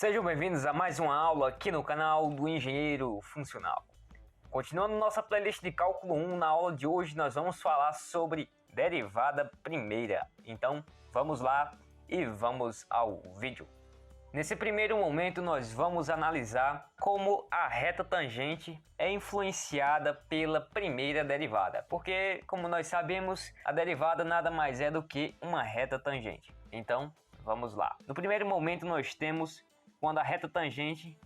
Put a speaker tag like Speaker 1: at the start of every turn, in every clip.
Speaker 1: Sejam bem-vindos a mais uma aula aqui no canal do Engenheiro Funcional. Continuando nossa playlist de cálculo 1, na aula de hoje nós vamos falar sobre derivada primeira. Então vamos lá e vamos ao vídeo. Nesse primeiro momento nós vamos analisar como a reta tangente é influenciada pela primeira derivada. Porque, como nós sabemos, a derivada nada mais é do que uma reta tangente. Então vamos lá. No primeiro momento nós temos quando a reta tangente,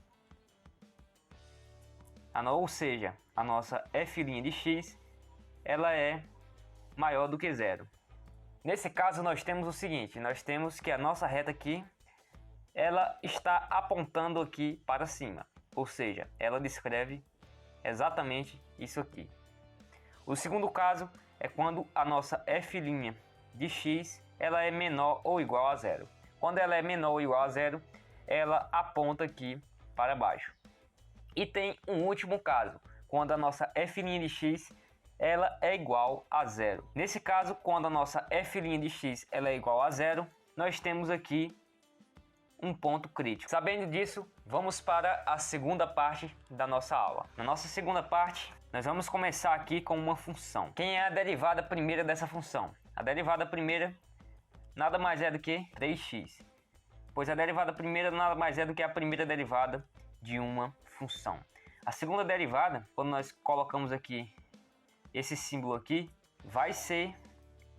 Speaker 1: ou seja, a nossa f' de x, ela é maior do que zero. Nesse caso nós temos o seguinte, nós temos que a nossa reta aqui, ela está apontando aqui para cima, ou seja, ela descreve exatamente isso aqui. O segundo caso é quando a nossa f' de x, ela é menor ou igual a zero. Quando ela é menor ou igual a zero, ela aponta aqui para baixo. E tem um último caso, quando a nossa f' de x ela é igual a zero. Nesse caso, quando a nossa f' de x ela é igual a zero, nós temos aqui um ponto crítico. Sabendo disso, vamos para a segunda parte da nossa aula. Na nossa segunda parte, nós vamos começar aqui com uma função. Quem é a derivada primeira dessa função? A derivada primeira nada mais é do que 3x. Pois a derivada primeira nada mais é do que a primeira derivada de uma função. A segunda derivada, quando nós colocamos aqui esse símbolo aqui, vai ser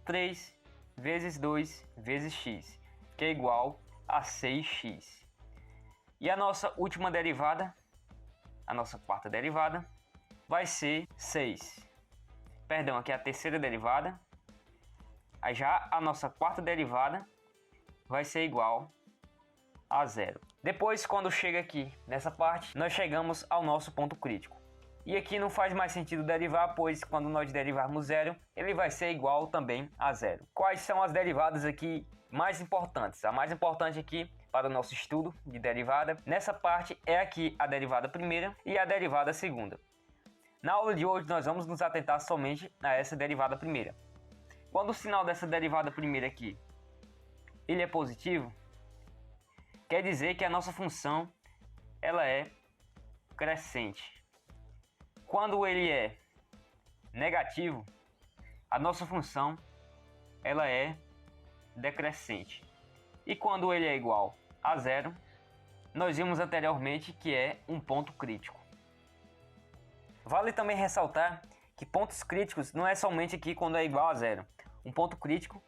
Speaker 1: 3 vezes 2 vezes x, que é igual a 6x. E a nossa última derivada, a nossa quarta derivada, vai ser 6. Perdão, aqui é a terceira derivada. Aí já a nossa quarta derivada vai ser igual a zero. Depois, quando chega aqui nessa parte, nós chegamos ao nosso ponto crítico. E aqui não faz mais sentido derivar, pois quando nós derivarmos zero, ele vai ser igual também a zero. Quais são as derivadas aqui mais importantes? A mais importante aqui para o nosso estudo de derivada, nessa parte, é aqui a derivada primeira e a derivada segunda. Na aula de hoje nós vamos nos atentar somente a essa derivada primeira. Quando o sinal dessa derivada primeira aqui ele é positivo, quer dizer que a nossa função ela é crescente. Quando ele é negativo, a nossa função ela é decrescente. E quando ele é igual a zero, nós vimos anteriormente que é um ponto crítico. Vale também ressaltar que pontos críticos não é somente aqui quando é igual a zero. Um ponto crítico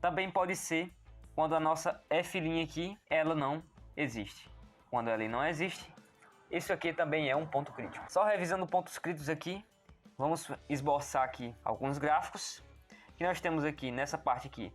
Speaker 1: também pode ser quando a nossa f' aqui, ela não existe. Quando ela não existe, isso aqui também é um ponto crítico. Só revisando pontos críticos aqui, vamos esboçar aqui alguns gráficos. Que nós temos aqui, nessa parte aqui,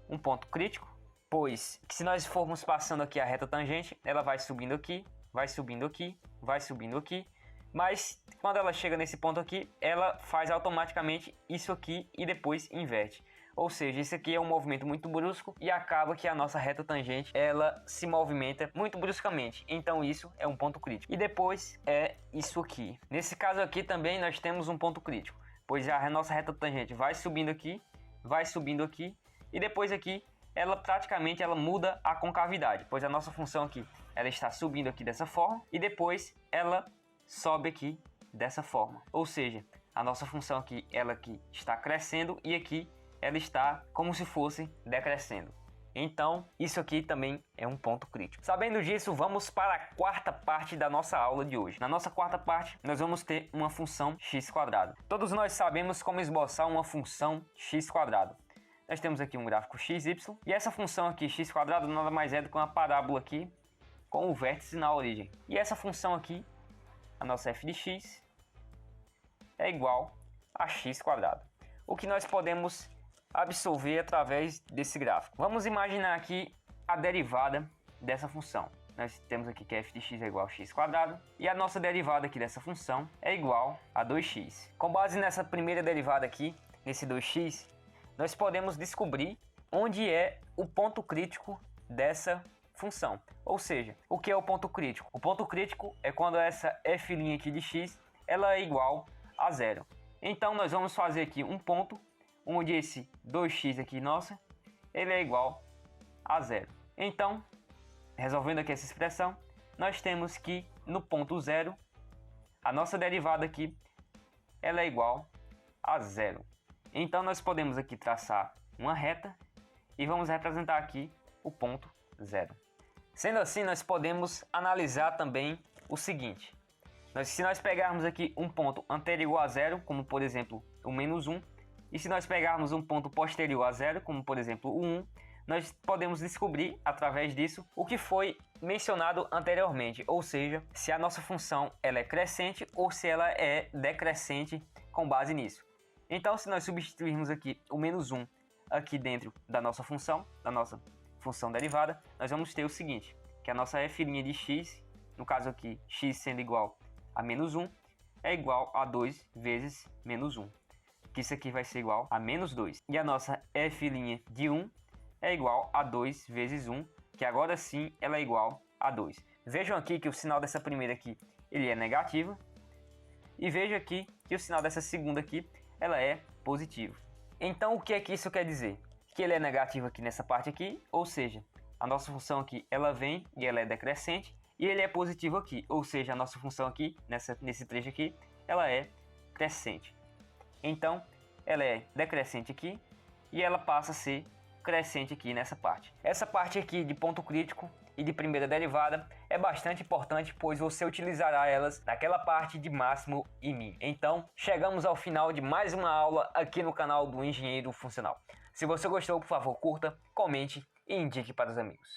Speaker 1: um ponto crítico, pois se nós formos passando aqui a reta tangente, ela vai subindo aqui, vai subindo aqui, vai subindo aqui. Mas quando ela chega nesse ponto aqui, ela faz automaticamente isso aqui e depois inverte. Ou seja, isso aqui é um movimento muito brusco e acaba que a nossa reta tangente ela se movimenta muito bruscamente. Então isso é um ponto crítico. E depois é isso aqui. Nesse caso aqui também nós temos um ponto crítico, pois a nossa reta tangente vai subindo aqui e depois aqui ela praticamente ela muda a concavidade, pois a nossa função aqui ela está subindo aqui dessa forma e depois ela sobe aqui dessa forma. Ou seja, a nossa função aqui ela aqui está crescendo e aqui ela está como se fosse decrescendo. Então, isso aqui também é um ponto crítico. Sabendo disso, vamos para a quarta parte da nossa aula de hoje. Na nossa quarta parte, nós vamos ter uma função x². Todos nós sabemos como esboçar uma função x². Nós temos aqui um gráfico x, y, e essa função aqui, x² nada mais é do que uma parábola aqui com o vértice na origem. E essa função aqui, a nossa f de x, é igual a x². O que nós podemos absorver através desse gráfico. Vamos imaginar aqui a derivada dessa função. Nós temos aqui que f de x é igual a x² e a nossa derivada aqui dessa função é igual a 2x. Com base nessa primeira derivada aqui, nesse 2x, nós podemos descobrir onde é o ponto crítico dessa função. Ou seja, o que é o ponto crítico? O ponto crítico é quando essa f' aqui de x ela é igual a zero. Então nós vamos fazer aqui um ponto onde esse 2x aqui, nossa, ele é igual a zero. Então, resolvendo aqui essa expressão, nós temos que no ponto 0, a nossa derivada aqui, ela é igual a 0. Então nós podemos aqui traçar uma reta e vamos representar aqui o ponto 0. Sendo assim, nós podemos analisar também o seguinte. Se nós pegarmos aqui um ponto anterior igual a 0, como por exemplo o menos 1, e se nós pegarmos um ponto posterior a 0, como por exemplo o 1, nós podemos descobrir através disso o que foi mencionado anteriormente, ou seja, se a nossa função ela é crescente ou se ela é decrescente com base nisso. Então, se nós substituirmos aqui o menos 1 aqui dentro da nossa função derivada, nós vamos ter o seguinte, que a nossa f' de x, no caso aqui x sendo igual a menos 1, é igual a 2 vezes menos 1, que isso aqui vai ser igual a menos 2. E a nossa f' de 1 é igual a 2 vezes 1, que agora sim ela é igual a 2. Vejam aqui que o sinal dessa primeira aqui ele é negativo, e veja aqui que o sinal dessa segunda aqui ela é positivo. Então o que é que isso quer dizer? Que ele é negativo aqui nessa parte aqui, ou seja, a nossa função aqui ela vem e ela é decrescente, e ele é positivo aqui, ou seja, a nossa função aqui nesse trecho aqui ela é crescente. Então ela é decrescente aqui e ela passa a ser crescente aqui nessa parte. Essa parte aqui de ponto crítico e de primeira derivada é bastante importante, pois você utilizará elas naquela parte de máximo e mínimo. Então, chegamos ao final de mais uma aula aqui no canal do Engenheiro Funcional. Se você gostou, por favor, curta, comente e indique para os amigos.